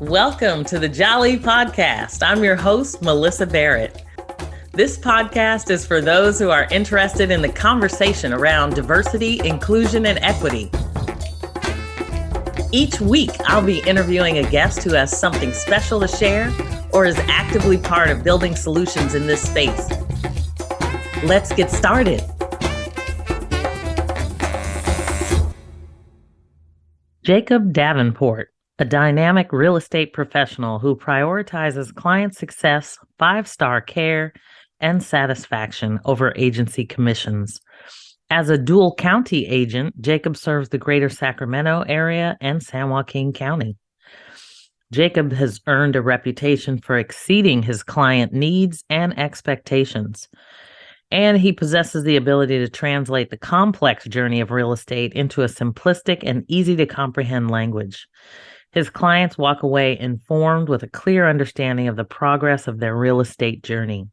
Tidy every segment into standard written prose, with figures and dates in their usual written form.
Welcome to the Jali podcast. I'm your host, Melyssa Barrett. This podcast is for those who are interested in the conversation around diversity, inclusion, and equity. Each week, I'll be interviewing a guest who has something special to share or is actively part of building solutions in this space. Let's get started. Jacob Davenport, a dynamic real estate professional who prioritizes client success, five-star care, and satisfaction over agency commissions. As a dual county agent, Jacob serves the greater Sacramento area and San Joaquin County. Jacob has earned a reputation for exceeding his client needs and expectations, and he possesses the ability to translate the complex journey of real estate into a simplistic and easy-to-comprehend language. His clients walk away informed with a clear understanding of the progress of their real estate journey.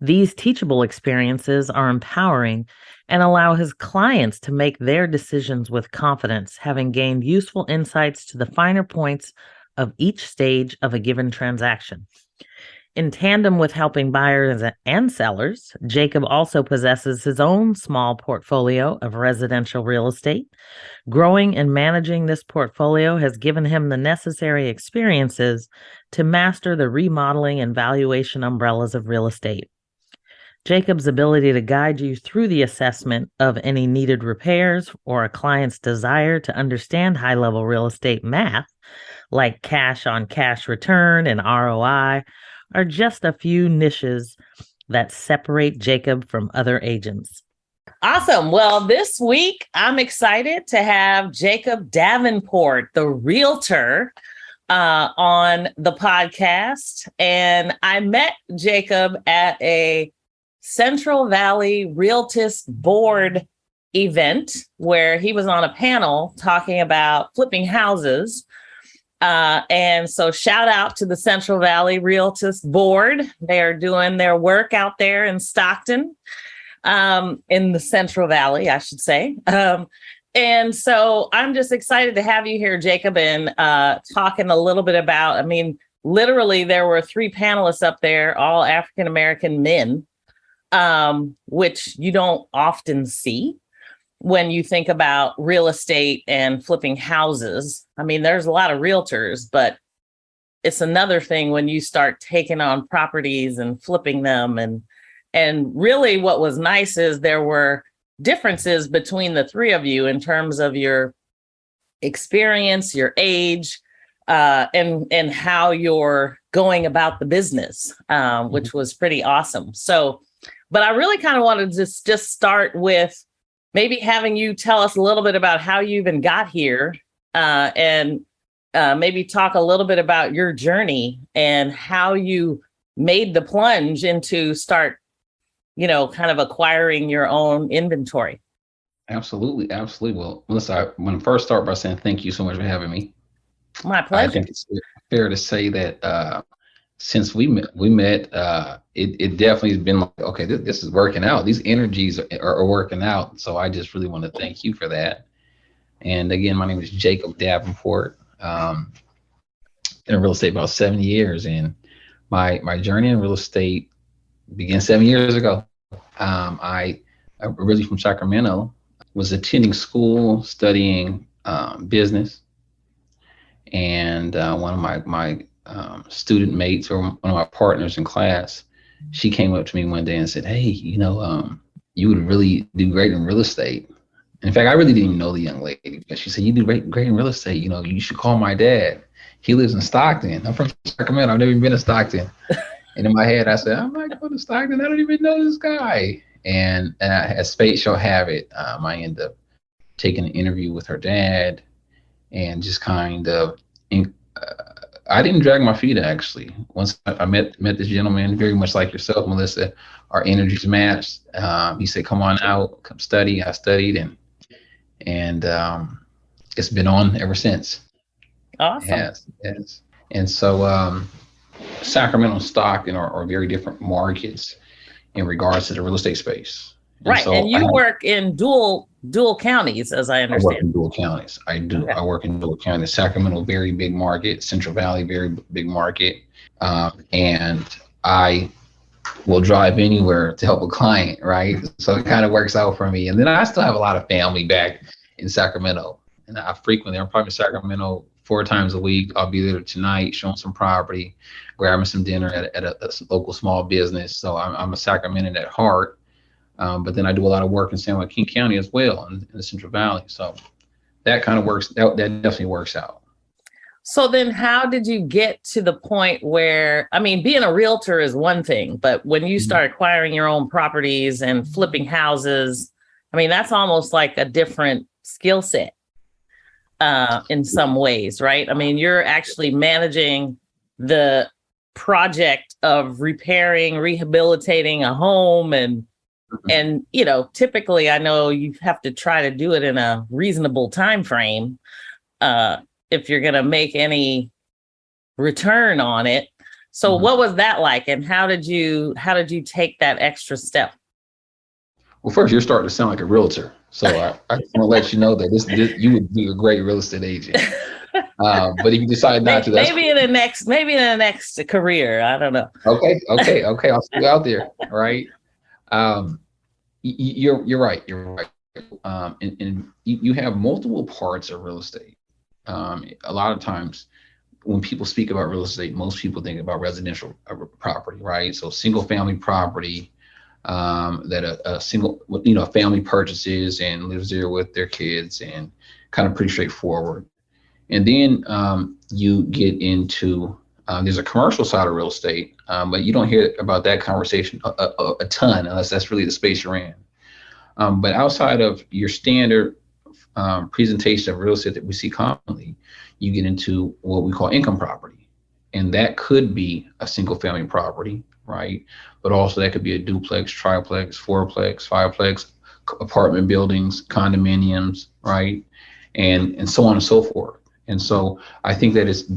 These teachable experiences are empowering and allow his clients to make their decisions with confidence, having gained useful insights to the finer points of each stage of a given transaction. In tandem with helping buyers and sellers, Jacob also possesses his own small portfolio of residential real estate. Growing and managing this portfolio has given him the necessary experiences to master the remodeling and valuation umbrellas of real estate. Jacob's ability to guide you through the assessment of any needed repairs or a client's desire to understand high-level real estate math, like cash-on-cash return and ROI, are just a few niches that separate Jacob from other agents. Awesome. Well, this week, I'm excited to have Jacob Davenport, the realtor, on the podcast. And I met Jacob at a Central Valley Realtors Board event where he was on a panel talking about flipping houses. And so shout out to the Central Valley Realtors Board. They are doing their work out there in Stockton, in the Central Valley, I should say. And so I'm just excited to have you here, Jacob, and talking a little bit about, literally there were 3 panelists up there, all African-American men, which you don't often see when you think about real estate and flipping houses. There's a lot of realtors, but it's another thing when you start taking on properties and flipping them. And really what was nice is there were differences between the 3 of you in terms of your experience, your age, and how you're going about the business, which was pretty awesome. So, but I really kind of wanted to just start with maybe having you tell us a little bit about how you even got here, and maybe talk a little bit about your journey and how you made the plunge into start, kind of acquiring your own inventory. Absolutely. Well, Melyssa, I want to first start by saying thank you so much for having me. My pleasure. I think it's fair to say that since we met, it definitely has been like, okay, this is working out. These energies are working out. So I just really want to thank you for that. And again, my name is Jacob Davenport. In real estate about 7 years, and my journey in real estate began 7 years ago. I originally from Sacramento, was attending school, studying business, and one of my student mates, or one of my partners in class, she came up to me one day and said, "Hey, you would really do great in real estate." In fact, I really didn't even know the young lady, but she said, "You do great in real estate. You should call my dad. He lives in Stockton." I'm from Sacramento. I've never been to Stockton. And in my head, I said, "I'm not going to Stockton. I don't even know this guy." And as fate shall have it, I ended up taking an interview with her dad, and just kind of, I didn't drag my feet, actually. Once I met this gentleman, very much like yourself, Melyssa, our energies matched. He said, "Come on out, come study." I studied, and it's been on ever since. Awesome. Yes. And so Sacramento and Stockton are very different markets in regards to the real estate space. Right. And you work in dual dual counties, as I I work understand. in dual counties. I do. Okay. I work in dual counties. Sacramento, very big market. Central Valley, very big market. And I will drive anywhere to help a client, right? So it kind of works out for me. And then I still have a lot of family back in Sacramento. And I'm probably in Sacramento 4 times a week. I'll be there tonight, showing some property, grabbing some dinner at a local small business. So I'm a Sacramentan at heart. But then I do a lot of work in San Joaquin County as well in the Central Valley. So that kind of works. That definitely works out. So then how did you get to the point where, I mean, being a realtor is one thing, but when you Mhm. start acquiring your own properties and flipping houses, I mean, that's almost like a different skill set in some ways, right? I mean, you're actually managing the project of repairing, rehabilitating a home and typically I know you have to try to do it in a reasonable time frame uh if you're going to make any return on it. So Mhm. what was that like, and how did you take that extra step? Well, first, you're starting to sound like a realtor. So I just want to let you know that this you would be a great real estate agent. But if you decide not to, that's Maybe cool. in the next career, I don't know. Okay. I'll see you out there. All right. Um, you're right. You're right. And you have multiple parts of real estate. A lot of times when people speak about real estate, most people think about residential property, right? So single family property that a single, family purchases and lives there with their kids, and kind of pretty straightforward. And then you get into there's a commercial side of real estate, but you don't hear about that conversation a ton unless that's really the space you're in. But outside of your standard presentation of real estate that we see commonly, you get into what we call income property. And that could be a single family property, right? But also that could be a duplex, triplex, fourplex, fiveplex, apartment buildings, condominiums, right? And so on and so forth. And so I think that is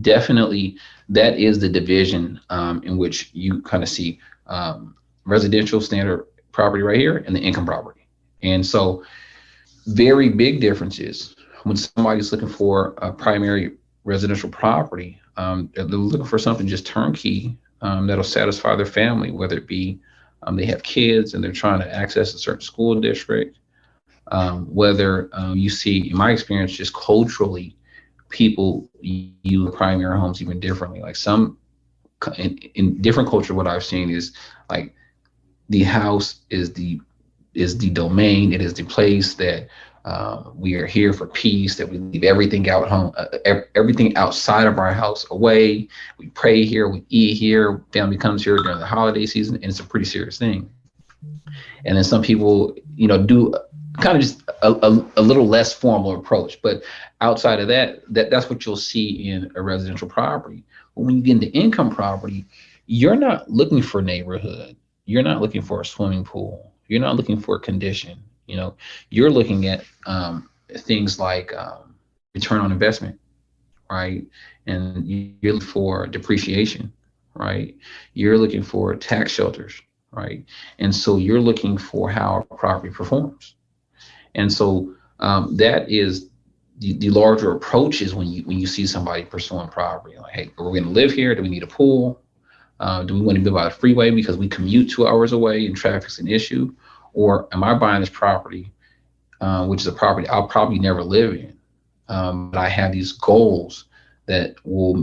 definitely that is the division in which you kind of see residential standard property right here and the income property. And so very big differences when somebody's looking for a primary residential property. They're looking for something just turnkey that'll satisfy their family, whether it be they have kids and they're trying to access a certain school district, whether you see, in my experience, just culturally, people use primary homes even differently. Like some in different culture, what I've seen is like the house is the domain. It is the place that we are here for peace. That we leave everything out home, everything outside of our house away. We pray here, we eat here. Family comes here during the holiday season, and it's a pretty serious thing. And then some people, do kind of just a little less formal approach. But outside of that's what you'll see in a residential property. But when you get into income property, you're not looking for neighborhood. You're not looking for a swimming pool. You're not looking for a condition. You're looking at things like return on investment, right? And you're looking for depreciation, right? You're looking for tax shelters, right? And so you're looking for how a property performs. And so that is the larger approach is when you see somebody pursuing property. Like, hey, we're going to live here. Do we need a pool? Do we want to live by the freeway because we commute 2 hours away and traffic's an issue? Or am I buying this property, which is a property I'll probably never live in? But I have these goals that will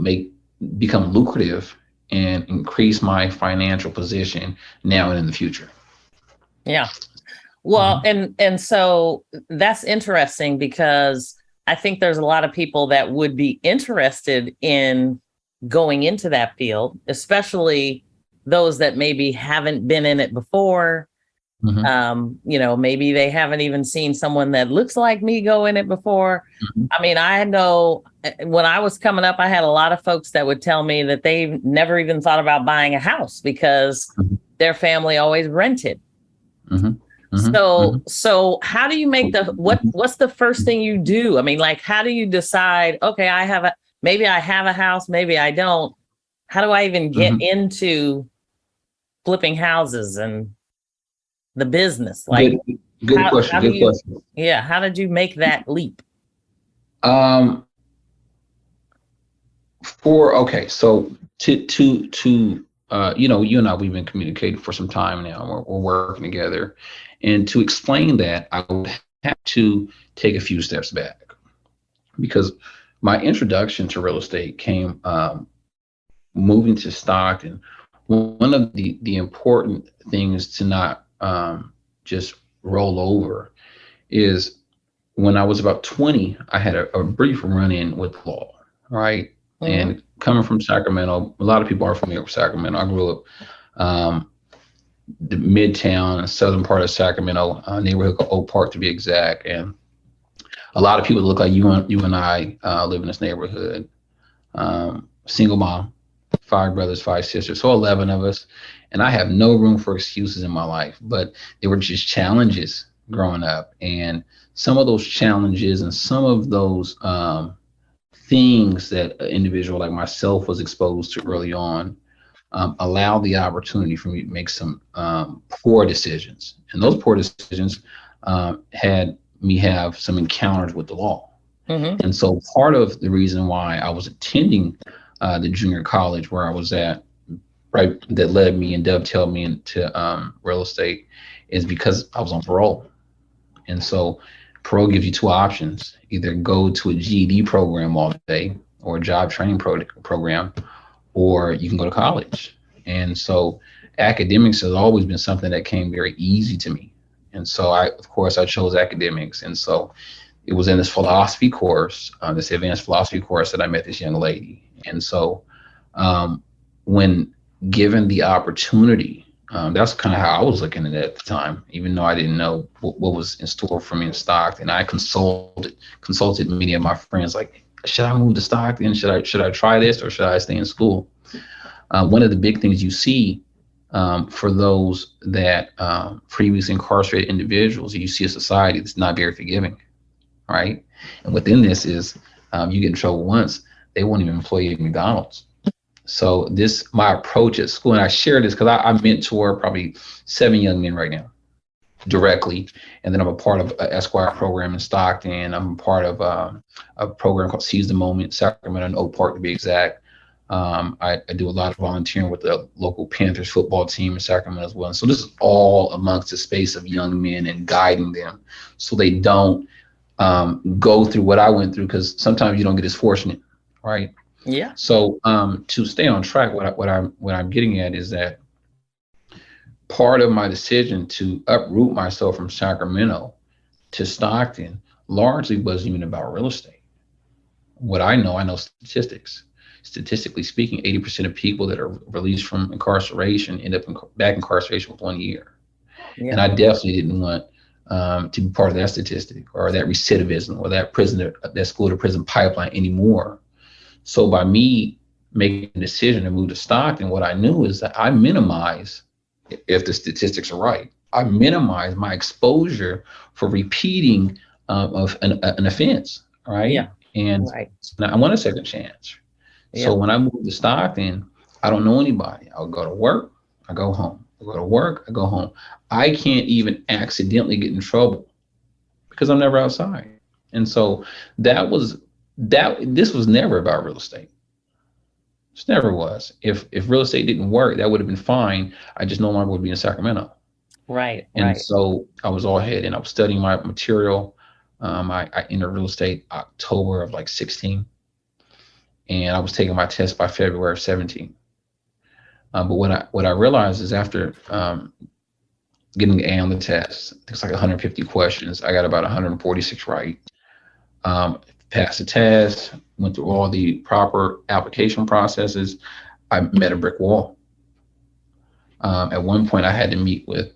become lucrative and increase my financial position now and in the future. Yeah. Well, Mhm. and so that's interesting because I think there's a lot of people that would be interested in going into that field, especially those that maybe haven't been in it before. Mhm. Maybe they haven't even seen someone that looks like me go in it before. Mhm. I mean, I know when I was coming up, I had a lot of folks that would tell me that they never even thought about buying a house because Mhm. their family always rented. Mhm. Mhm. So how do you make Mhm. what's the first thing you do? I mean, like, how do you decide, okay, maybe I have a house, maybe I don't. How do I even get Mhm. into flipping houses and the business? Like, Good. Good How question. do Good you, question. yeah, how did you make that leap? Um, for okay, so you and I, we've been communicating for some time now. We're working together, and to explain that, I would have to take a few steps back because my introduction to real estate came moving to Stockton. One of the important things to not just roll over is when I was about 20, I had a brief run in with law, right? Mm-hmm. And coming from Sacramento, a lot of people are familiar with Sacramento. I grew up um, the midtown, southern part of Sacramento, neighborhood called Oak Park to be exact. And a lot of people look like you and I live in this neighborhood. Single mom, five brothers, five sisters, so 11 of us. And I have no room for excuses in my life, but they were just challenges growing up. And some of those challenges and some of those things that an individual like myself was exposed to early on allowed the opportunity for me to make some poor decisions. And those poor decisions had me have some encounters with the law. Mm-hmm. And so part of the reason why I was attending the junior college where I was at, right, that led me and dovetailed me into real estate is because I was on parole. And so parole gives you two options: either go to a GED program all day or a job training program, or you can go to college. And so academics has always been something that came very easy to me. And so of course, I chose academics. And so it was in this philosophy course, this advanced philosophy course, that I met this young lady. And so, um, when given the opportunity, that's kind of how I was looking at it at the time, even though I didn't know what was in store for me in Stockton. I consulted many of my friends, like, should I move to Stockton? Should I try this, or should I stay in school? One of the big things you see for those that previously incarcerated individuals, you see a society that's not very forgiving, right? And within this is you get in trouble once, they won't even employ you at McDonald's. So this my approach at school, and I share this because I mentor probably 7 young men right now directly, and then I'm a part of an Esquire program in Stockton. I'm a part of a program called Seize the Moment, Sacramento and Oak Park to be exact. I do a lot of volunteering with the local Panthers football team in Sacramento as well. And so this is all amongst the space of young men and guiding them so they don't go through what I went through, because sometimes you don't get as fortunate, right? Yeah. So to stay on track, what I'm getting at is that part of my decision to uproot myself from Sacramento to Stockton largely wasn't even about real estate. What I know statistics. Statistically speaking, 80% of people that are released from incarceration end up back incarceration with 1 year. And Yeah. I definitely didn't want to be part of that statistic or that recidivism or that school to prison pipeline anymore. So by me making a decision to move to Stockton, what I knew is that I minimize, if the statistics are right, I minimize my exposure for repeating of an offense, right? Yeah. And Right. I want a second chance. So Yeah. when I moved to Stockton, I don't know anybody. I'll go to work, I go home. I go to work, I go home. I can't even accidentally get in trouble because I'm never outside. And so that was this was never about real estate. It never was. If real estate didn't work, that would have been fine. I just no longer would be in Sacramento. Right. And Right. so I was all ahead and I was studying my material. I entered real estate October of like 16, and I was taking my test by February of 17. But what I realized is after getting the A on the test, it's like 150 questions. I got about 146 right. Passed the test, went through all the proper application processes. I met a brick wall. At one point, I had to meet with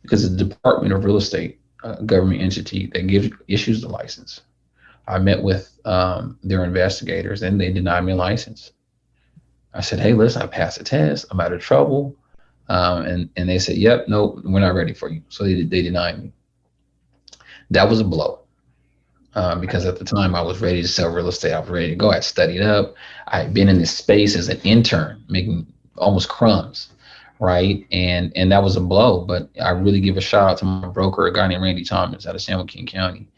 because the Department of Real Estate, government entity that issues the license. I met with their investigators, and they denied me a license. I said, "Hey, listen, I passed the test. I'm out of trouble." And they said, "Yep, no, we're not ready for you." So they denied me. That was a blow. Because at the time I was ready to sell real estate. I was ready to go. I had studied up. I had been in this space as an intern, making almost crumbs, right? And that was a blow. But I really give a shout out to my broker, a guy named Randy Thomas out of San Joaquin County.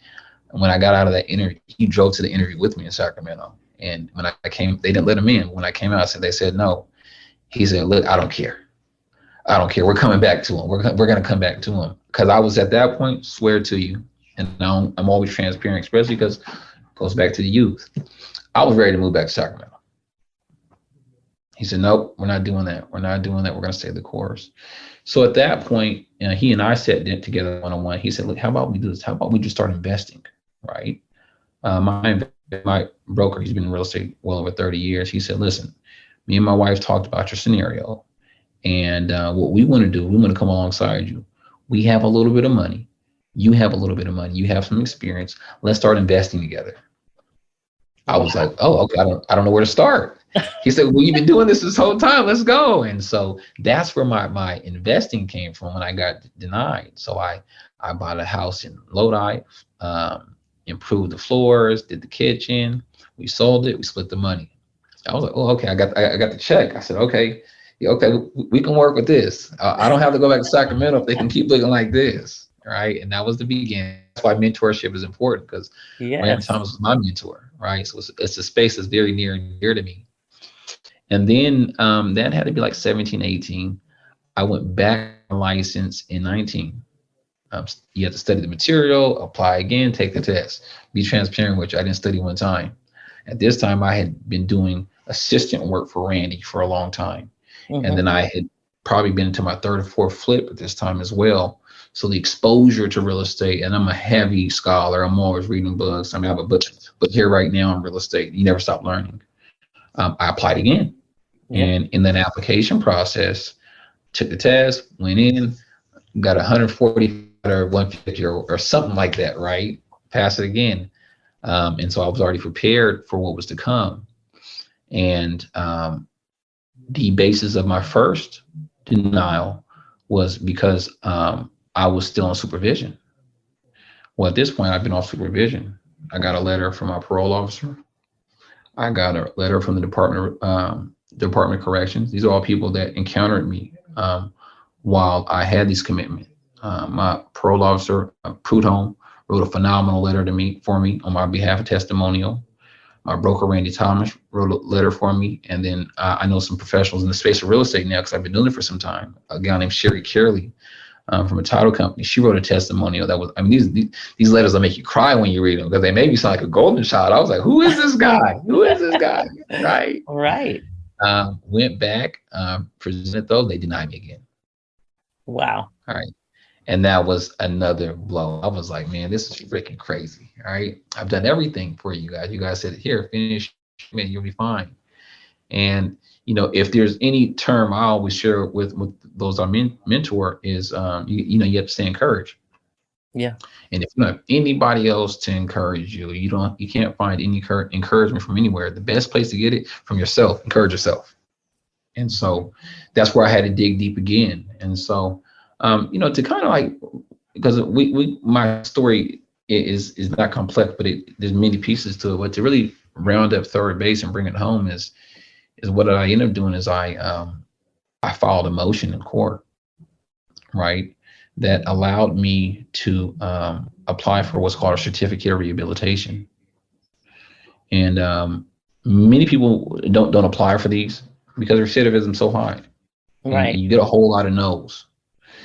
And when I got out of that interview, he drove to the interview with me in Sacramento. And when I came, they didn't let him in. When I came out, they said no. He said, look, I don't care. I don't care. We're coming back to him. We're going to come back to him. Because I was at that point, swear to you, and now I'm always transparent, especially because it goes back to the youth. I was ready to move back to Sacramento. He said, nope, we're not doing that. We're not doing that. We're going to stay the course. So at that point, he and I sat together one-on-one. He said, look, how about we do this? How about we just start investing, right? My broker, he's been in real estate well over 30 years. He said, listen, me and my wife talked about your scenario. And what we want to do, we want to come alongside you. We have a little bit of money. You have a little bit of money. You have some experience. Let's start investing together. I was like, oh, okay, I don't know where to start. He said, well, you've been doing this whole time. Let's go. And so that's where my investing came from when I got denied. So I bought a house in Lodi, improved the floors, did the kitchen. We sold it. We split the money. I was like, oh, okay, I got the check. I said, okay, we can work with this. I don't have to go back to Sacramento if they can keep looking like this, right? And that was the beginning. That's why mentorship is important, because Randy Thomas was my mentor, right? So it's a space that's very near and dear to me. And then that had to be like 17, 18. I went back license in 19. You have to study the material, apply again, take the test. Be transparent, which I didn't study one time. At this time, I had been doing assistant work for Randy for a long time. Mm-hmm. And then I had probably been to my third or fourth flip at this time as well. So the exposure to real estate, and I'm a heavy scholar. I'm always reading books. I have a book here right now on real estate. You never stop learning. I applied again. Yeah. And in that application process, took the test, went in, got 140 or 150 or something like that, right? Passed it again. And so I was already prepared for what was to come. And the basis of my first denial was because I was still on supervision. Well, at this point, I've been on supervision. I got a letter from my parole officer. I got a letter from the Department of Corrections. These are all people that encountered me while I had these commitments. My parole officer, Prudhomme, wrote a phenomenal letter for me on my behalf, a testimonial. My broker, Randy Thomas, wrote a letter for me. And then I know some professionals in the space of real estate now, because I've been doing it for some time. A gal named Sherry Carley from a title company. She wrote a testimonial that was, I mean, these letters will make you cry when you read them, because they made me sound like a golden child. I was like, who is this guy? Who is this guy? Right. Right. Went back, presented those, they denied me again. Wow. All right. And that was another blow. I was like, man, this is freaking crazy. All right. I've done everything for you guys. You guys said, here, finish, man, you'll be fine. And, if there's any term I always share with those I mentor is, you have to stay encouraged. Yeah. And if you don't have anybody else to encourage you, you can't find any encouragement from anywhere. The best place to get it from yourself, encourage yourself. And so that's where I had to dig deep again. And so, to kind of like, because my story is not complex, but there's many pieces to it. But to really round up third base and bring it home is what I ended up doing is I filed a motion in court, right, that allowed me to apply for what's called a certificate of rehabilitation. And many people don't apply for these because recidivism is so high. Right. And you get a whole lot of no's.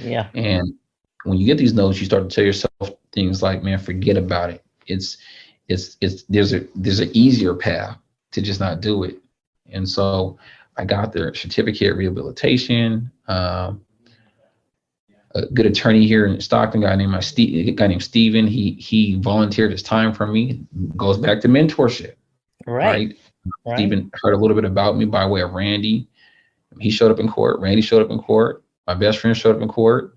Yeah. And when you get these no's, you start to tell yourself things like, man, forget about it. There's an easier path to just not do it. And so I got their certificate of rehabilitation. A good attorney here in Stockton, a guy named Steven, he volunteered his time for me. Goes back to mentorship. Right. Steven heard a little bit about me by way of Randy. He showed up in court. Randy showed up in court. My best friend showed up in court,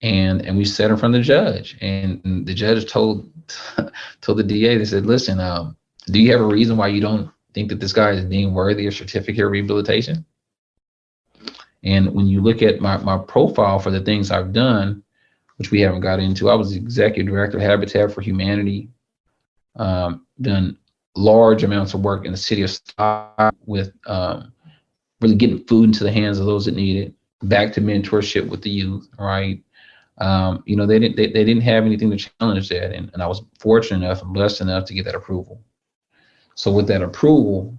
and we sat in front of the judge. And the judge told the DA, they said, listen, do you have a reason why you don't think that this guy is deemed worthy of certificate of rehabilitation? And when you look at my profile for the things I've done, which we haven't got into, I was the executive director of Habitat for Humanity, done large amounts of work in the city of Stockton with really getting food into the hands of those that need it, back to mentorship with the youth, right? They didn't have anything to challenge that, and I was fortunate enough and blessed enough to get that approval. So with that approval,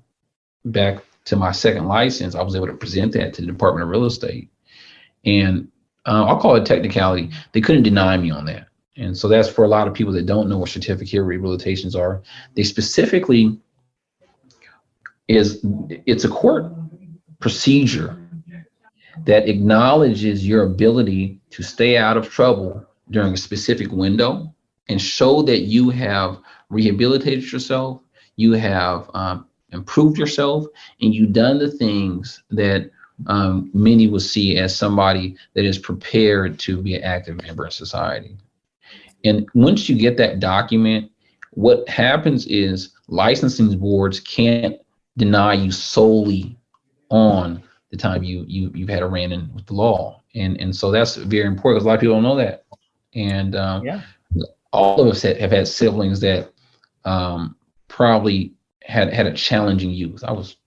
back to my second license, I was able to present that to the Department of Real Estate, and I'll call it technicality. They couldn't deny me on that, and so that's for a lot of people that don't know what certificate of rehabilitations are. They specifically it's a court procedure that acknowledges your ability to stay out of trouble during a specific window and show that you have rehabilitated yourself, you have improved yourself, and you've done the things that many will see as somebody that is prepared to be an active member of society. And once you get that document, what happens is licensing boards can't deny you solely on the time you've had a run-in with the law, and so that's very important because a lot of people don't know that. And all of us have had siblings that probably had a challenging youth. I was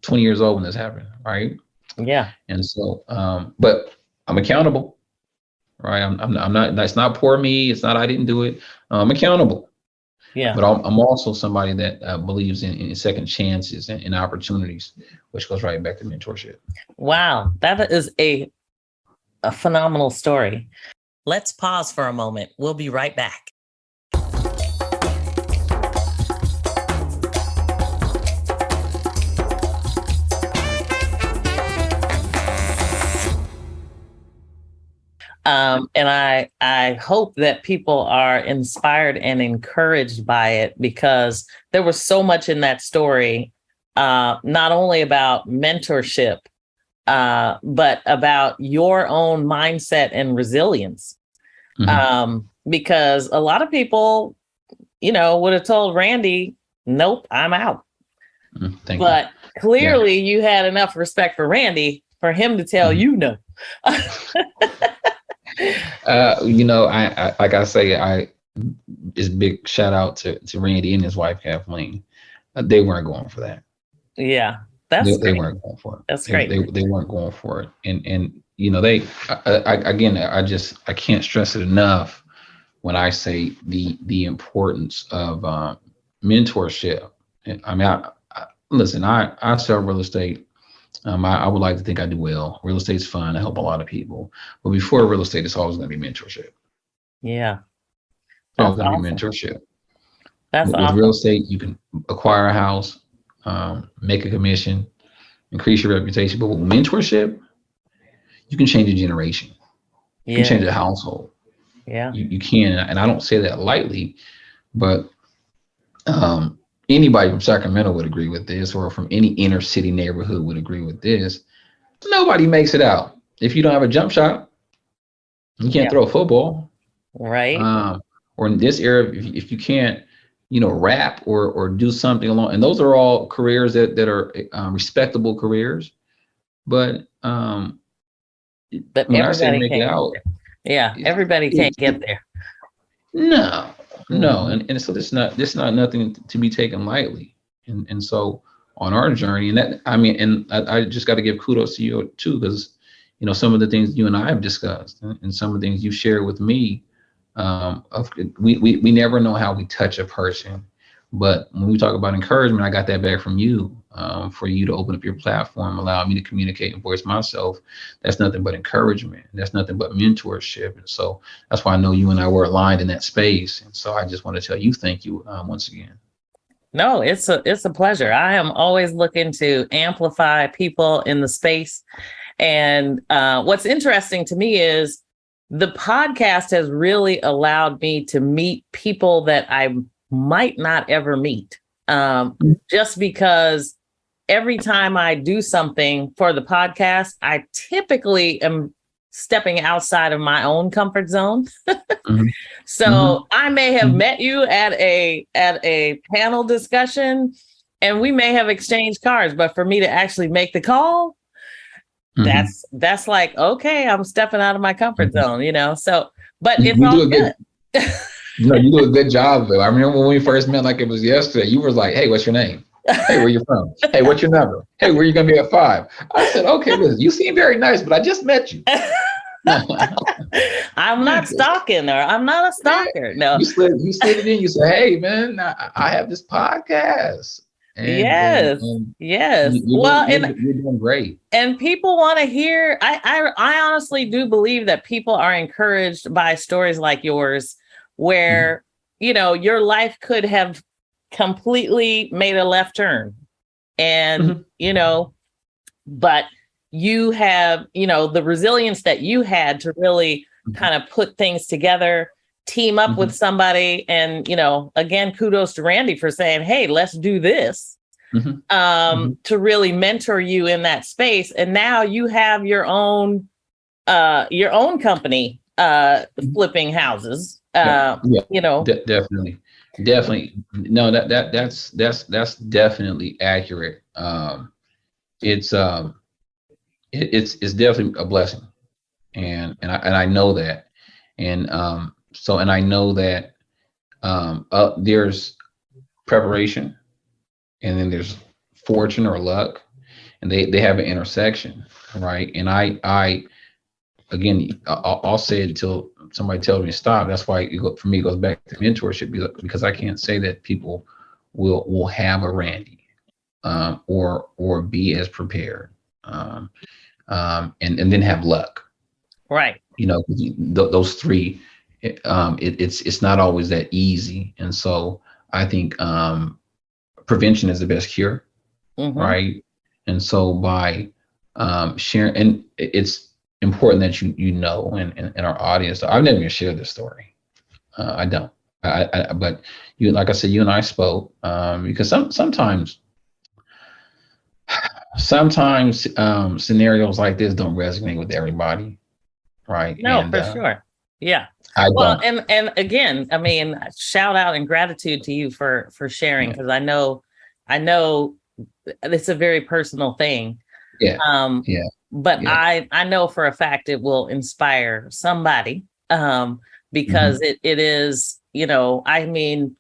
20 years old when this happened, right? Yeah. And so, but I'm accountable, right? I'm not. That's not poor me. It's not I didn't do it. I'm accountable. Yeah. But I'm also somebody that believes in second chances and opportunities, which goes right back to mentorship. Wow, that is a phenomenal story. Let's pause for a moment. We'll be right back. And I hope that people are inspired and encouraged by it, because there was so much in that story, not only about mentorship, but about your own mindset and resilience. Because a lot of people, would have told Randy, nope, I'm out. But clearly you had enough respect for Randy for him to tell you no. I like I say, it's big shout out to Randy and his wife Kathleen. They weren't going for that. Yeah, they weren't going for it. That's great. They weren't going for it, and I can't stress it enough when I say the importance of mentorship. I mean, listen, I sell real estate. I would like to think I do well. Real estate's fun. I help a lot of people. But before real estate, it's always going to be mentorship. Yeah. It's always going to be mentorship. That's awesome. With real estate, you can acquire a house, make a commission, increase your reputation. But with mentorship, you can change a generation. You can change a household. Yeah. You can. And I don't say that lightly, but anybody from Sacramento would agree with this, or from any inner city neighborhood would agree with this. Nobody makes it out if you don't have a jump shot. You can't throw a football, right? Or in this era, if you can't, rap or do something along. And those are all careers that are respectable careers, but when I say make it out, everybody can't get there. No. And so this not nothing to be taken lightly. And so on our journey, and that, I mean, and I just got to give kudos to you too, because, some of the things you and I have discussed and some of the things you shared with me, we never know how we touch a person, but when we talk about encouragement, I got that back from you, for you to open up your platform, allow me to communicate and voice myself. That's nothing but encouragement. That's nothing but mentorship. And so that's why I know you and I were aligned in that space. And so I just want to tell you, thank you once again. No, it's a pleasure. I am always looking to amplify people in the space. And what's interesting to me is the podcast has really allowed me to meet people that I might not ever meet, just because every time I do something for the podcast, I typically am stepping outside of my own comfort zone. So I may have met you at a panel discussion and we may have exchanged cards, but for me to actually make the call, that's like, okay, I'm stepping out of my comfort zone, so, but it's all good. You do a good job though. I remember when we first met, like it was yesterday, you were like, hey, what's your name? Hey, where you from? Hey, what's your number? Hey, where you gonna be at 5? I said, okay, listen, you seem very nice, but I just met you. I'm not stalking her. I'm not a Yeah, stalker. No. you slid it in. You said, "Hey, man, I have this podcast, Yes. and Yes. Well, you're doing great." and people want to hear. I honestly do believe that people are encouraged by stories like yours, Mhm, where your life could have completely made a left turn, and mhm, but you have the resilience that you had to really mhm, kind of put things together, team up with mhm, somebody, and again, kudos to Randy for saying, hey, let's do this, mhm, mhm. to really mentor you in that space. And now you have your own company, flipping houses, Yeah, yeah, definitely, definitely. No, that's definitely accurate. It's it's definitely a blessing, and I know that, and I know that there's preparation, and then there's fortune or luck, and they have an intersection, right? And I again, I'll say it until somebody tells me to stop. That's why for me it goes back to mentorship, because I can't say that people will have a Randy, or be as prepared, and then have luck. Right. Those three, it's not always that easy, and so I think prevention is the best cure, Mm-hmm. right? And so by sharing, and it's important that in our audience. I've never even shared this story. I don't. But like I said, you and I spoke, because sometimes scenarios like this don't resonate with everybody, right? No, And for sure. Yeah. I Well, don't. and again, I mean, shout out and gratitude to you for sharing, Yeah, because I know it's a very personal thing. yeah, Um, yeah, but yeah. I know for a fact it will inspire somebody, because Hmm. it is, I mean,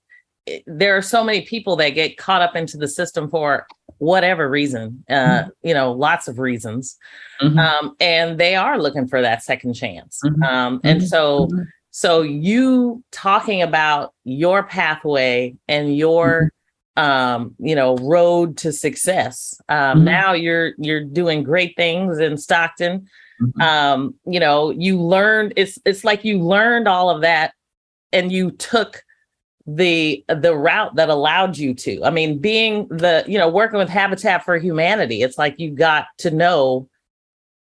there are so many people that get caught up into the system for whatever reason, lots of reasons, Hmm. and they are looking for that second chance. Hmm. And Hmm. so you talking about your pathway and your road to success. Hmm. Now you're doing great things in Stockton. Hmm. You learned, it's like you learned all of that, and you took the route that allowed you to. I mean, being working with Habitat for Humanity, it's like you got to know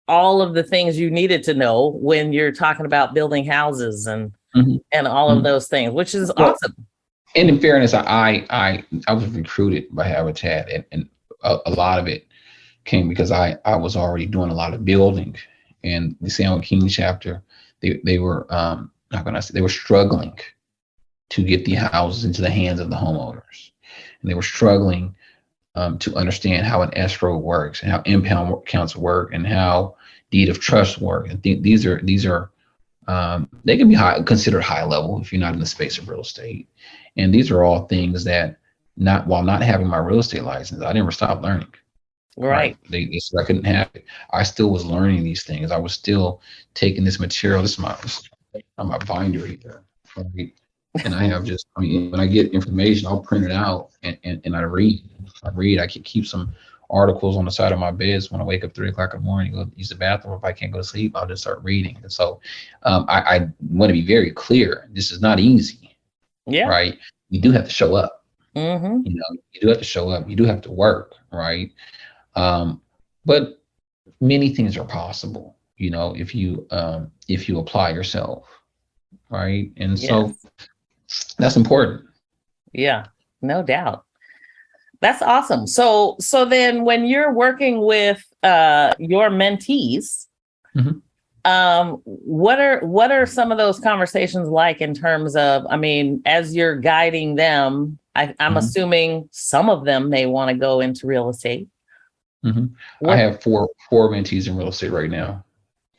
all of the things you needed to know when you're talking about building houses Hmm. and all of Hmm. those things, which is Well, awesome. and in fairness, I was recruited by Habitat, and a lot of it came because I was already doing a lot of building, and the San Joaquin chapter, they were, not gonna say, they were struggling to get the houses into the hands of the homeowners, and they were struggling to understand how an escrow works, and how impound counts work, and how deed of trust work. And these are they can be considered high level if you're not in the space of real estate. And these are all things that, not while not having my real estate license, I never stopped learning. Right? Right. They said I couldn't have it. I still was learning these things. I was still taking this material. This is my binder here. Right? And I have just, I mean, when I get information, I'll print it out, and I read. I can keep some articles on the side of my bed. So when I wake up 3 o'clock in the morning, go use the bathroom. If I can't go to sleep, I'll just start reading. And so I want to be very clear. This is not easy, Yeah. right? You do have to show up. Mm-hmm. You do have to show up. You do have to work, right? Um, but many things are possible, if you apply yourself, right? And so Yes. that's important. Yeah. No doubt. That's awesome. So then when you're working with your mentees, Mhm, what are some of those conversations like, in terms of, I mean, as you're guiding them, I'm mhm, assuming some of them may want to go into real estate. mhm. I What? have four mentees in real estate right now.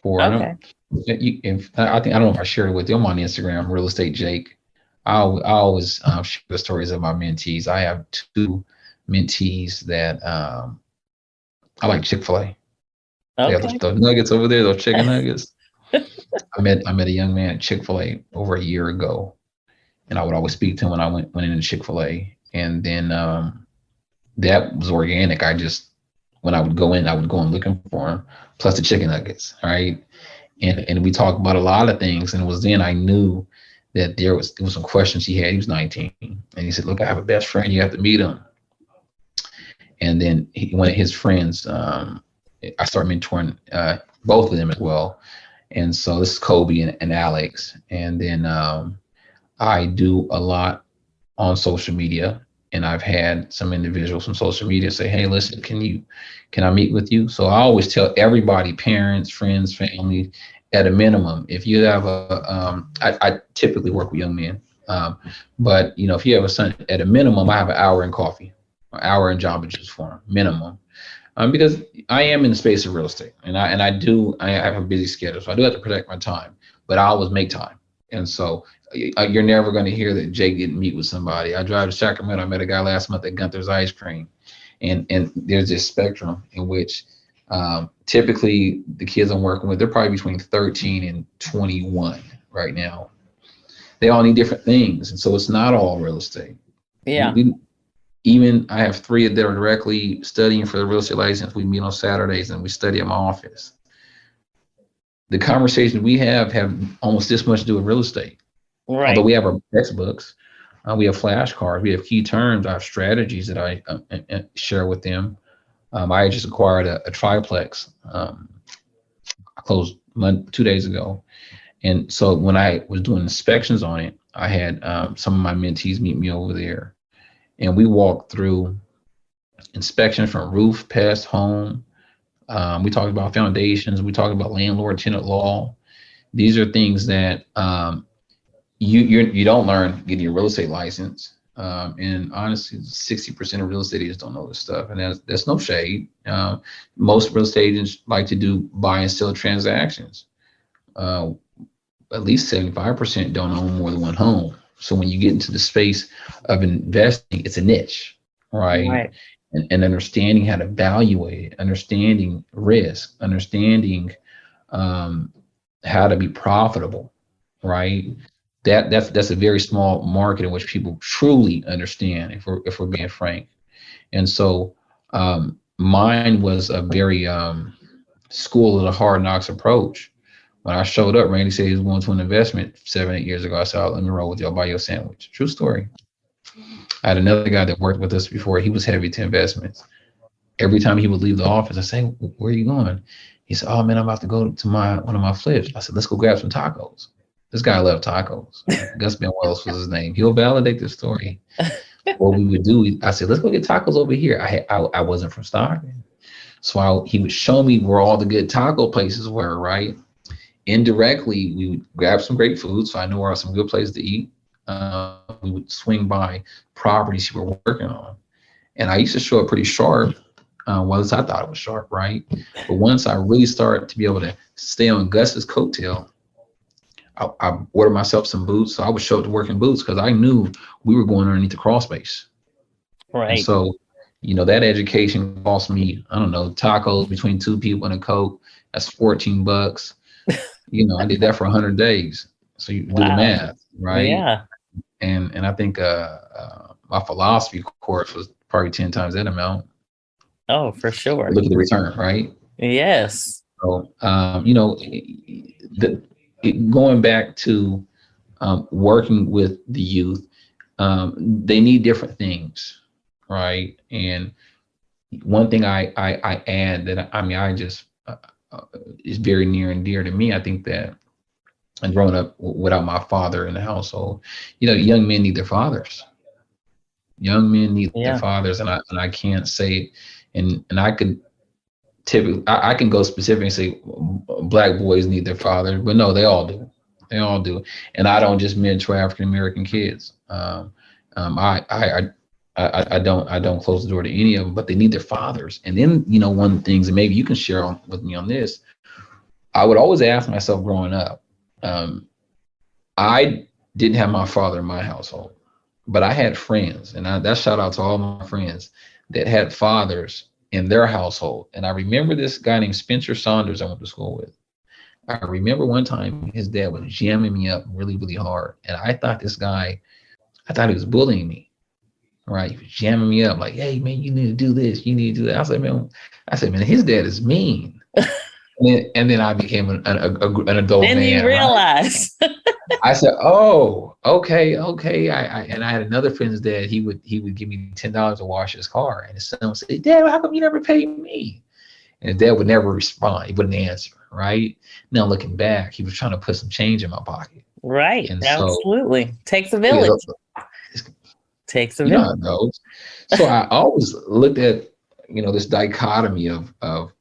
Four. I Okay. don't. I think, I don't know if I shared it with you. I'm on Instagram, Real Estate Jake. I always share the stories of my mentees. I have two mentees that I like Chick-fil-A. They have Okay. those nuggets over there, those chicken nuggets. I met a young man at Chick-fil-A over a year ago, and I would always speak to him when I went into Chick-fil-A. And then that was organic. When I would go in, I would go in looking for him, plus the chicken nuggets, right? And we talked about a lot of things. And it was then I knew that there was some questions he had. He was 19, and he said, "Look, I have a best friend. You have to meet him." And then one of his friends, I started mentoring both of them as well. And so this is Kobe and Alex. And then I do a lot on social media, and I've had some individuals from social media say, "Hey, listen, can I meet with you?" So I always tell everybody, parents, friends, family, at a minimum, if you have I typically work with young men, but if you have a son, at a minimum, I have an hour in coffee, an hour in Jamba Juice for him, minimum. Because I am in the space of real estate, and I have a busy schedule, so I do have to protect my time, but I always make time. And so you're never going to hear that Jake didn't meet with somebody. I drive to Sacramento. I met a guy last month at Gunther's Ice Cream, and there's this spectrum in which typically the kids I'm working with, they're probably between 13 and 21 right now. They all need different things, and so it's not all real estate. Yeah. Even I have three that are directly studying for the real estate license. We meet on Saturdays and we study at my office. The conversations we have almost this much to do with real estate. Although Right. we have our textbooks, we have flashcards, we have key terms, I have strategies that I share with them. I just acquired a triplex. I closed 2 days ago. And so when I was doing inspections on it, I had some of my mentees meet me over there. And we walked through inspection from roof, pest, home. We talked about foundations. We talked about landlord tenant law. These are things that you don't learn getting your real estate license. And honestly, 60% of real estate agents don't know this stuff, and that's no shade. Most real estate agents like to do buy and sell transactions. Uh, at least 75% don't own more than one home. So when you get into the space of investing, it's a niche, right? Right. And understanding how to evaluate it, understanding risk, understanding how to be profitable, right? That's a very small market in which people truly understand, if we're being frank. And so mine was a very school of the hard knocks approach. When I showed up, Randy said he was going to an investment 7, 8 years ago. I said, "Oh, let me roll with you. I'll buy you a sandwich." True story. I had another guy that worked with us before. He was heavy to investments. Every time he would leave the office, I say, "Where are you going?" He said, "Oh man, I'm about to go to one of my flips." I said, "Let's go grab some tacos." This guy loved tacos. Gus Ben Wells was his name. He'll validate the story. What we would do, I said, "Let's go get tacos over here." I wasn't from Stockton, so he would show me where all the good taco places were. Right, indirectly, we would grab some great food, so I knew where some good places to eat. We would swing by properties we were working on, and I used to show up pretty sharp. Well, as I thought it was sharp, right? But once I really started to be able to stay on Gus's coattail, I ordered myself some boots. So I would show up to work in boots because I knew we were going underneath the crawl space. And Right. so, that education cost me, I don't know, tacos between two people and a Coke. That's $14. I did that for 100 days. So you do the Wow. math, right? Yeah. And I think my philosophy course was probably 10 times that amount. Oh, for sure. Look at the return, right? Yes. So, going back to working with the youth, they need different things, right? And one thing I add that I just is very near and dear to me. I think that and growing up without my father in the household, young men need their fathers. Young men need their Yeah. fathers, and I can't say, and I could typically I can go specific and say black boys need their fathers, but no, they all do. They all do. And I don't just mentor African American kids. I don't close the door to any of them, but they need their fathers. And then one of the things, and maybe you can share with me on this, I would always ask myself growing up. I didn't have my father in my household. But I had friends, and that shout out to all my friends that had fathers in their household. And I remember this guy named Spencer Saunders I went to school with. I remember one time his dad was jamming me up really, really hard. And I thought he was bullying me, right? He was jamming me up like, hey, man, you need to do this. You need to do that. I said, man, his dad is mean. And then I became an adult Then you man, right? realize. I said, "Oh, okay, okay." And I had another friend's dad. He would give me $10 to wash his car, and his son would say, "Dad, how come you never pay me?" And his dad would never respond. He wouldn't answer. Right now, looking back, he was trying to put some change in my pocket, Right. and so Absolutely. Takes a yeah, village. Takes a you know how village. it goes. So I always looked at this dichotomy of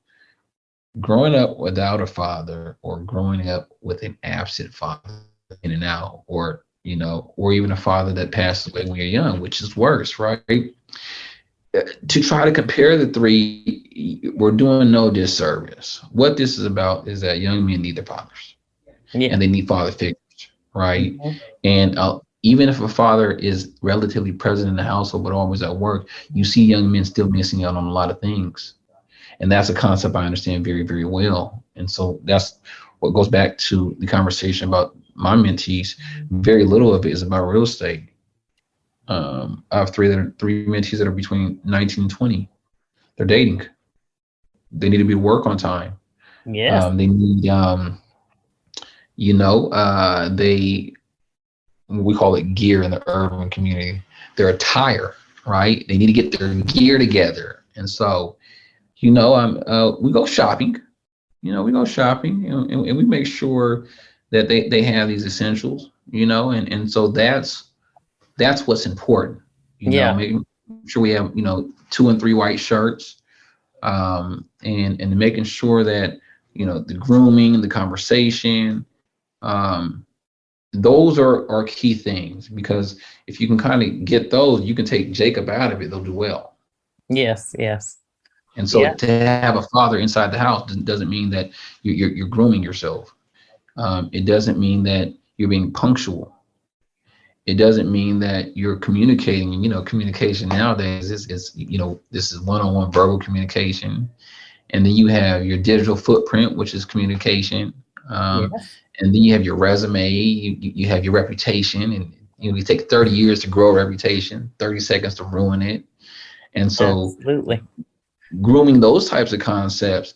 growing up without a father or growing up with an absent father in and out, or even a father that passed away when you're young, which is worse, right? To try to compare the three, we're doing no disservice. What this is about is that young men need their fathers, Yeah. and they need father figures, right? Mhm. And even if a father is relatively present in the household but always at work, you see young men still missing out on a lot of things. And that's a concept I understand very, very well. And so that's what goes back to the conversation about my mentees. Very little of it is about real estate. I have three mentees that are between 19 and 20. They're dating. They need to be to work on time. Yes. They need, they we call it gear in the urban community. They're a tire, right? They need to get their gear together. And so, we go shopping. We go shopping, and we make sure that they have these essentials, and so that's what's important, Yeah. making sure we have, 2 and 3 white shirts, and making sure that, the grooming, the conversation, um, those are key things, because if you can kind of get those, you can take Jacob out of it, they'll do well. Yes. Yes. And so Yeah. to have a father inside the house doesn't mean that you're grooming yourself. It doesn't mean that you're being punctual. It doesn't mean that you're communicating. And communication nowadays this is one-on-one verbal communication, and then you have your digital footprint, which is communication, Yes. and then you have your resume. You have your reputation, and you take 30 years to grow a reputation, 30 seconds to ruin it. And so Absolutely. grooming those types of concepts,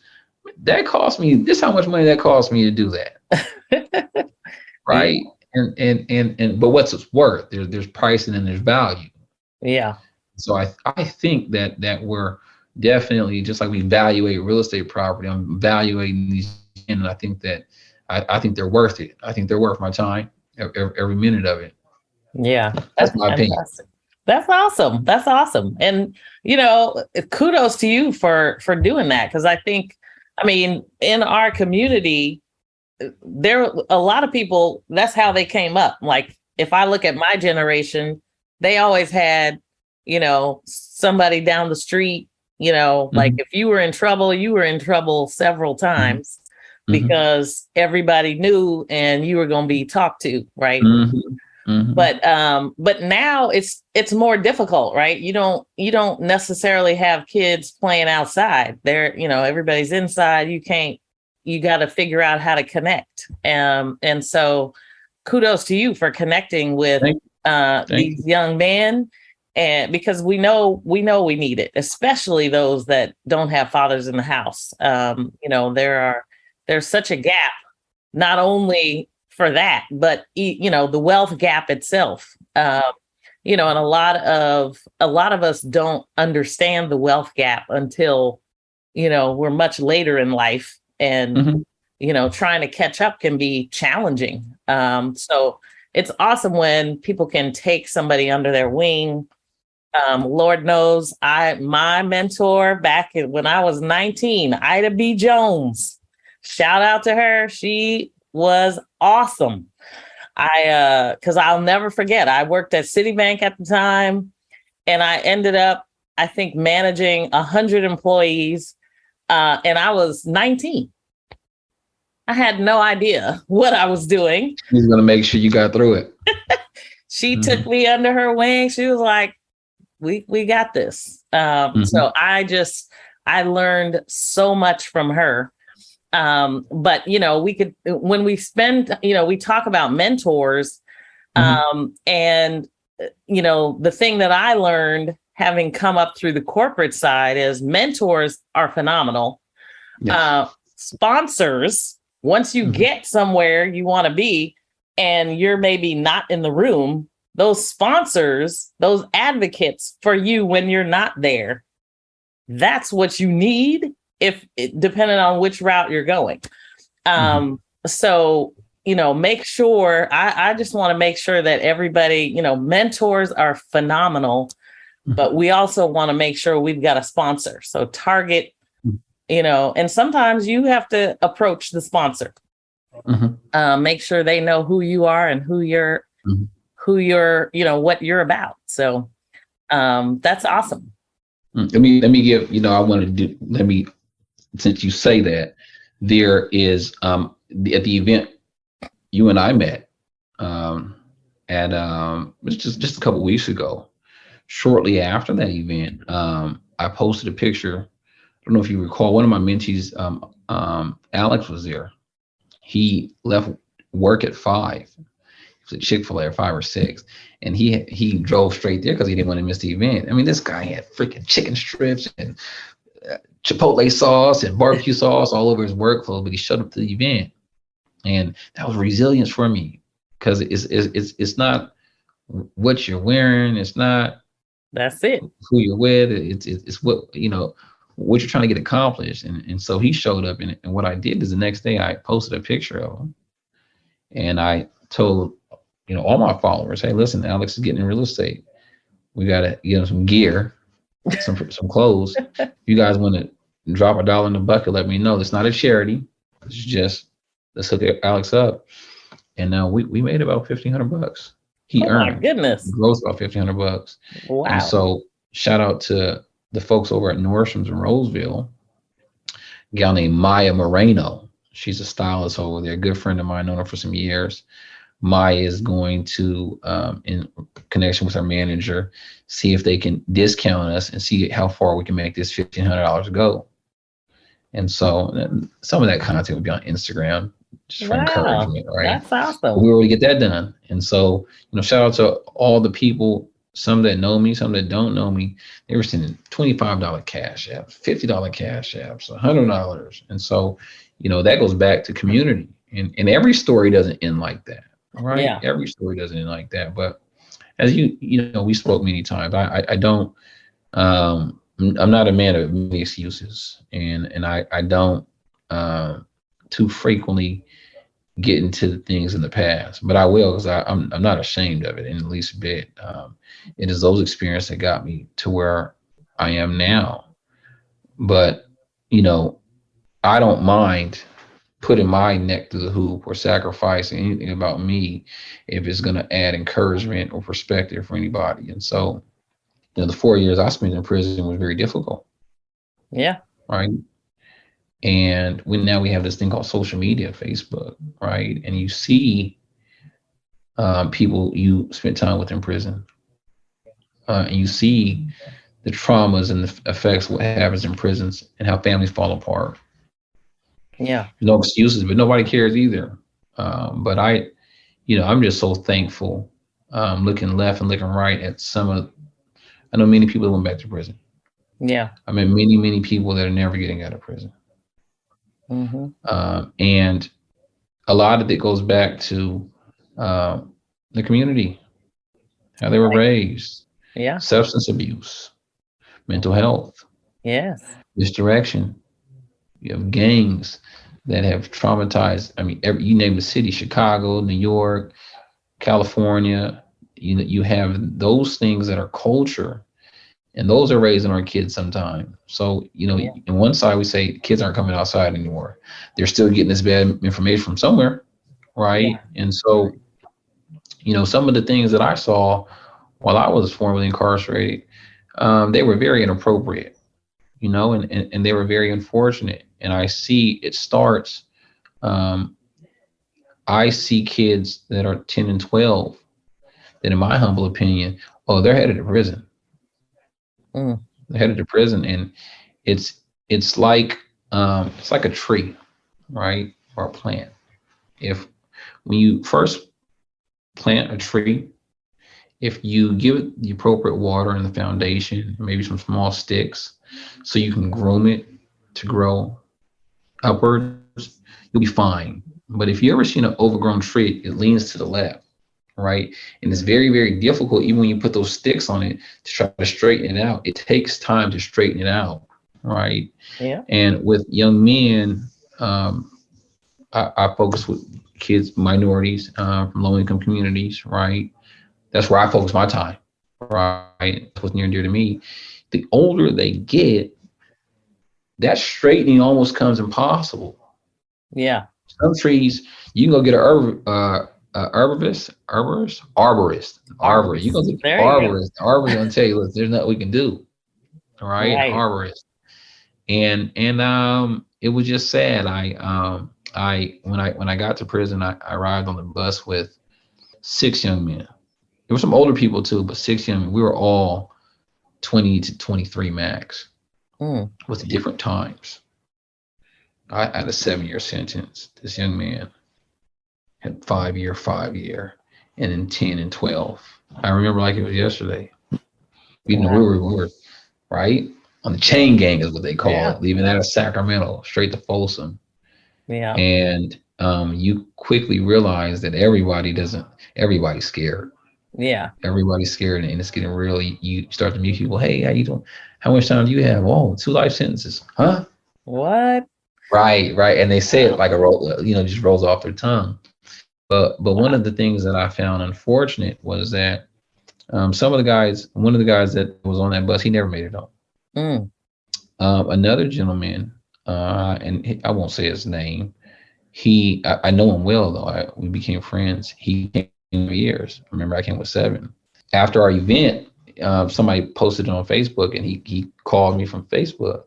that cost me this how much money that cost me to do that, Yeah. right? And but what's it's worth? There's pricing and there's value. Yeah. So I think that we're definitely, just like we evaluate real estate property, I'm evaluating these, and I think that I think they're worth it. I think they're worth my time, every minute of it. Yeah. That's That's my opinion. fantastic. That's awesome. That's awesome. And kudos to you for doing that, because I mean, in our community, there are a lot of people, that's how they came up. Like, if I look at my generation, they always had, somebody down the street, like, Mm-hmm. if you were in trouble, you were in trouble several times, Mm-hmm. because everybody knew and you were going to be talked to, right? Mm-hmm. Mm-hmm. But now it's more difficult, right? You don't necessarily have kids playing outside. Everybody's inside. You got to figure out how to connect. And so kudos to you for connecting with Thank these young men, and because we need it, especially those that don't have fathers in the house. There's such a gap, not only for that, but the wealth gap itself. And a lot of us don't understand the wealth gap until we're much later in life, and Mm-hmm. trying to catch up can be challenging. So it's awesome when people can take somebody under their wing. Lord knows, my mentor back when I was 19, Ida B. Jones. Shout out to her. She was awesome. Because I'll never forget, I worked at Citibank at the time, and I ended up, I think, managing 100 employees, and I was 19. I had no idea what I was doing. He's gonna make sure you got through it. she took me under her wing. She was like, we got this. So I learned so much from her. But we could, when we spend, we talk about mentors, and the thing that I learned having come up through the corporate side is mentors are phenomenal. Yes. Sponsors, once you get somewhere you want to be and you're maybe not in the room, those sponsors, those advocates for you when you're not there, that's what you need, if depending on which route you're going. So, make sure, I just want to make sure that everybody, mentors are phenomenal, but we also want to make sure we've got a sponsor. So target, and sometimes you have to approach the sponsor, make sure they know who you are and who you're, what you're about. So that's awesome. Let me give, since you say that, there is, at the event you and I met, it was just a couple weeks ago. Shortly after that event, I posted a picture. I don't know if you recall, one of my mentees, Alex, was there. He left work at 5. It was at Chick-fil-A at 5 or 6. And he drove straight there because he didn't want to miss the event. I mean, this guy had freaking chicken strips and Chipotle sauce and barbecue sauce all over his workflow, but he showed up to the event. And that was resilience for me, because it's not what you're wearing. It's not, that's it, who you're with. It's what, what you're trying to get accomplished. And so he showed up, and what I did is the next day I posted a picture of him, and I told, all my followers, hey, listen, Alex is getting in real estate. We got to get him some gear, some clothes. If you guys want to drop $1 in the bucket, let me know. It's not a charity. It's just, let's hook Alex up. And now we made about $1,500. He earned, my goodness, gross about $1,500. Wow. And so shout out to the folks over at Nordstrom's in Roseville, a gal named Maya Moreno. She's a stylist over there, a good friend of mine, known her for some years. Maya is going to, in connection with our manager, see if they can discount us and see how far we can make this $1,500 go. And so some of that content will be on Instagram, just for encouragement, right? That's awesome. We were able to get that done. And so, shout out to all the people, some that know me, some that don't know me. They were sending $25 cash apps, $50 cash apps, $100. And so, that goes back to community. And every story doesn't end like that. All right. Yeah. Every story doesn't end like that. But as we spoke many times, I don't, I'm not a man of many excuses, and I don't too frequently get into the things in the past, but I will, because I'm not ashamed of it in the least bit. It is those experiences that got me to where I am now. But I don't mind putting my neck through the hoop or sacrificing anything about me if it's going to add encouragement or perspective for anybody. And so, the 4 years I spent in prison was very difficult. Yeah. Right. And now we have this thing called social media, Facebook, right? And you see people you spent time with in prison, and you see the traumas and the effects what happens in prisons and how families fall apart. Yeah. No excuses, but nobody cares either. But I'm just so thankful, looking left and looking right at I know many people that went back to prison. Yeah. I mean, many people that are never getting out of prison. And a lot of it goes back to the community, how they were raised. Yeah. Substance abuse, mental health. Yes. Misdirection. You have gangs that have traumatized. I mean, you name the city: Chicago, New York, California. You have those things that are culture, and those are raising our kids sometimes. So, in one side we say kids aren't coming outside anymore. They're still getting this bad information from somewhere, right? Yeah. And so, some of the things that I saw while I was formerly incarcerated, they were very inappropriate, and they were very unfortunate. And I see it starts, I see kids that are 10 and 12 then in my humble opinion, oh, they're headed to prison. Mm. They're headed to prison, and it's it's like a tree, right, or a plant. If when you first plant a tree, if you give it the appropriate water and the foundation, maybe some small sticks, so you can groom it to grow upwards, you'll be fine. But if you ever seen an overgrown tree, it leans to the left, right? And it's very, very difficult, even when you put those sticks on it to try to straighten it out. It takes time to straighten it out, right? Yeah. And with young men, I focus with kids, minorities from low income communities, right? That's where I focus my time, right? That's what's near and dear to me. The older they get, that straightening almost comes impossible. Yeah. Some trees, you can go get arborist. You go Artists. get There you go. arborist gonna tell you, look, there's nothing we can do, all right? An Right. arborist, and it was just sad. I when I got to prison, I arrived on the bus with 6 young men. There were some older people too, but 6 young men. We were all 20 to 23 max Mm. with different times. I had a 7 year sentence. This young man had 5 year, 5 year, and then 10 and 12. I remember like it was yesterday. You know, Wow. we were right on the Yeah. chain gang is what they call Yeah. it, leaving out of Sacramento straight to Folsom. Yeah. And you quickly realize that everybody's scared. Yeah. Everybody's scared, and it's getting real. You start to meet people. Hey, how you doing? How much time do you have? Oh, 2 life sentences. Huh? What? Right, right. And they say it Wow. like a roll, just rolls off their tongue. But one of the things that I found unfortunate was that one of the guys that was on that bus, he never made it home. Mm. Another gentleman, I won't say his name. I know him well though. We became friends. He came for years. Remember, I came with 7. After our event, somebody posted it on Facebook, and he called me from Facebook.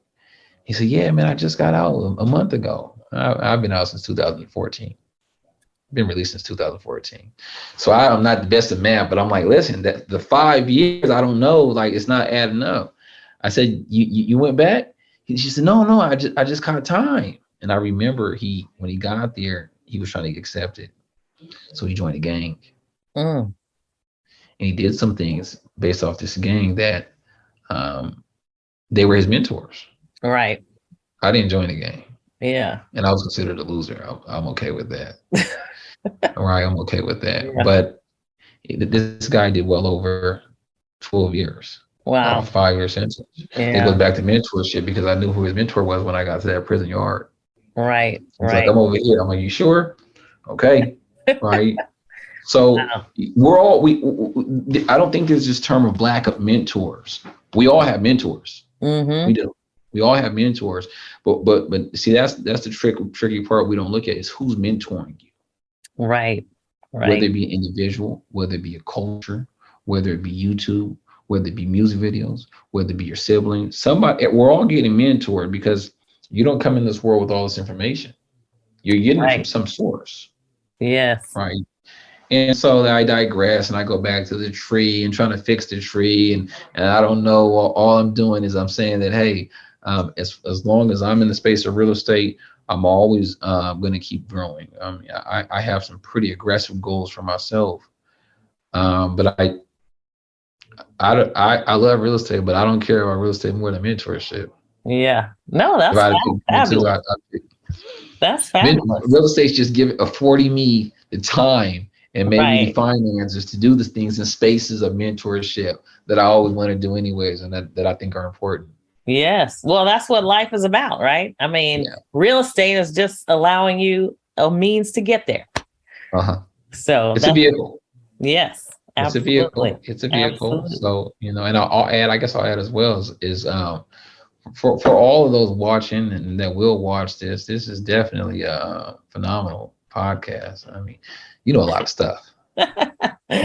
He said, "Yeah, man, I just got out a month ago. I've been out since 2014. Been released since 2014. So I'm not the best of math, but I'm like, listen, that the 5 years, I don't know, like it's not adding up." I said, you went back? She said, no, I just caught time. And I remember when he got there, he was trying to get accepted. So he joined a gang, Mm. and he did some things based off this gang that um, they were his mentors. Right. I didn't join the gang, Yeah. and I was considered a loser. I'm okay with that. All right, I'm okay with that. Yeah. But this guy did well over 12 years of a Wow. 5 year sentence. It goes Yeah. back to mentorship because I knew who his mentor was when I got to that prison yard. Right. He's like, Right. I'm over here. I'm like, you sure? Okay. Right. So Wow. we're all I don't think there's this term of lack of mentors. We all have mentors. We Mm-hmm. do. We all have mentors. But see, that's the tricky part we don't look at is who's mentoring you, Right. whether Right. it be an individual, whether it be a culture, whether it be YouTube, whether it be music videos, whether it be your siblings, somebody, we're all getting mentored because you don't come in this world with all this information. You're getting it from Right. some source, Yes. right? And so I digress and I go back to the tree and trying to fix the tree. And I don't know, all I'm doing is I'm saying that, hey, as long as I'm in the space of real estate, I'm always going to keep growing. I have some pretty aggressive goals for myself. But I love real estate, but I don't care about real estate more than mentorship. Yeah. No, If that's I had to pick the two, fabulous. That's fabulous. real estate's just affording me the time and maybe the Right. finances to do the things in spaces of mentorship that I always want to do anyways, and that I think are important. Yes. Well, that's what life is about, right? I mean, Yeah. real estate is just allowing you a means to get there. Uh-huh. So It's a that's, vehicle. yes, It's a absolutely. vehicle. It's a vehicle. Absolutely. So, and I'll add, I guess I'll add as well is for all of those watching and that will watch this is definitely a phenomenal podcast. I mean, you know a lot of stuff. You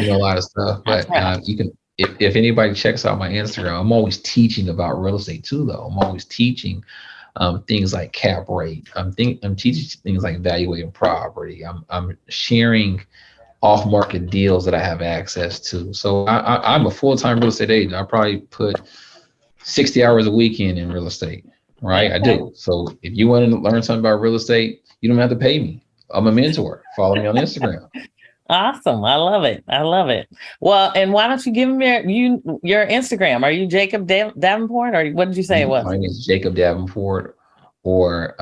know a lot of stuff, I but try. you can if anybody checks out my Instagram, I'm always teaching about real estate too, though. I'm always teaching things like cap rate. I'm teaching things like evaluating property. I'm sharing off-market deals that I have access to. So I'm a full-time real estate agent. I probably put 60 hours a week in real estate, right? I do. So if you want to learn something about real estate, you don't have to pay me. I'm a mentor. Follow me on Instagram. Awesome. I love it. I love it. Well, and why don't you give me your Instagram? Are you Jacob Davenport, or what did you say it was? My name is Jacob Davenport, or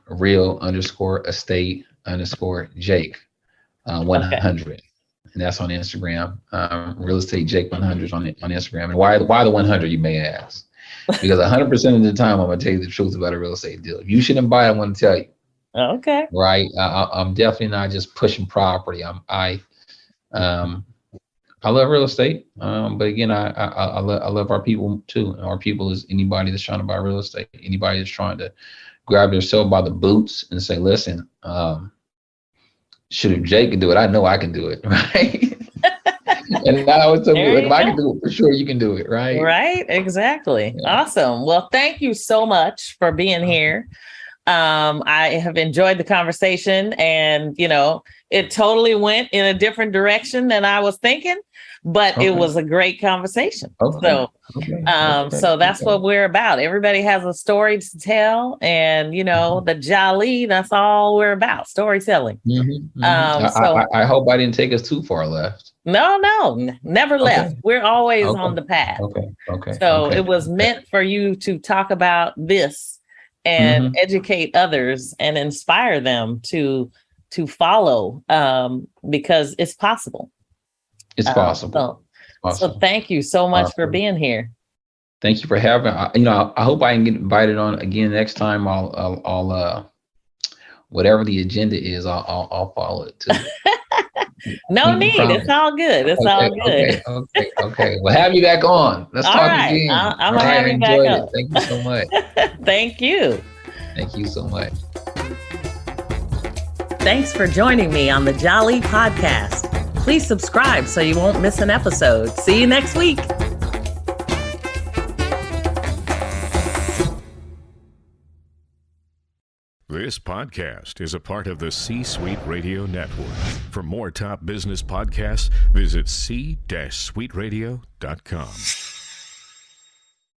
real_estate_Jake 100. Okay. And that's on Instagram. Real estate Jake 100 on Instagram. And why the 100, you may ask? Because 100% of the time, I'm gonna tell you the truth about a real estate deal. If you shouldn't buy it, I'm gonna tell you. Okay. Right. I'm definitely not just pushing property. I love real estate. But again, I love our people too. Our people is anybody that's trying to buy real estate, anybody that's trying to grab themselves by the boots and say, listen, if Jake can do it, I know I can do it. Right. And I always tell people, if I can do it, for sure you can do it. Right. Right. Exactly. Yeah. Awesome. Well, thank you so much for being here. I have enjoyed the conversation, and, it totally went in a different direction than I was thinking, but it was a great conversation. So that's what we're about. Everybody has a story to tell, and, the Jali, that's all we're about, storytelling. Mm-hmm. I hope I didn't take us too far left. No, never left. We're always on the path. So it was meant for you to talk about this and educate others and inspire them to follow, because it's possible. It's possible. So thank you so much for being here. Thank you for having. I hope I can get invited on again next time. I'll whatever the agenda is, I'll follow it too. No need. It's all good. It's all good. Okay. Well, have you back on. Let's talk again. I'm gonna have you back on. Thank you so much. Thank you. Thank you so much. Thanks for joining me on the Jali podcast. Please subscribe so you won't miss an episode. See you next week. This podcast is a part of the C-Suite Radio Network. For more top business podcasts, visit c-suiteradio.com.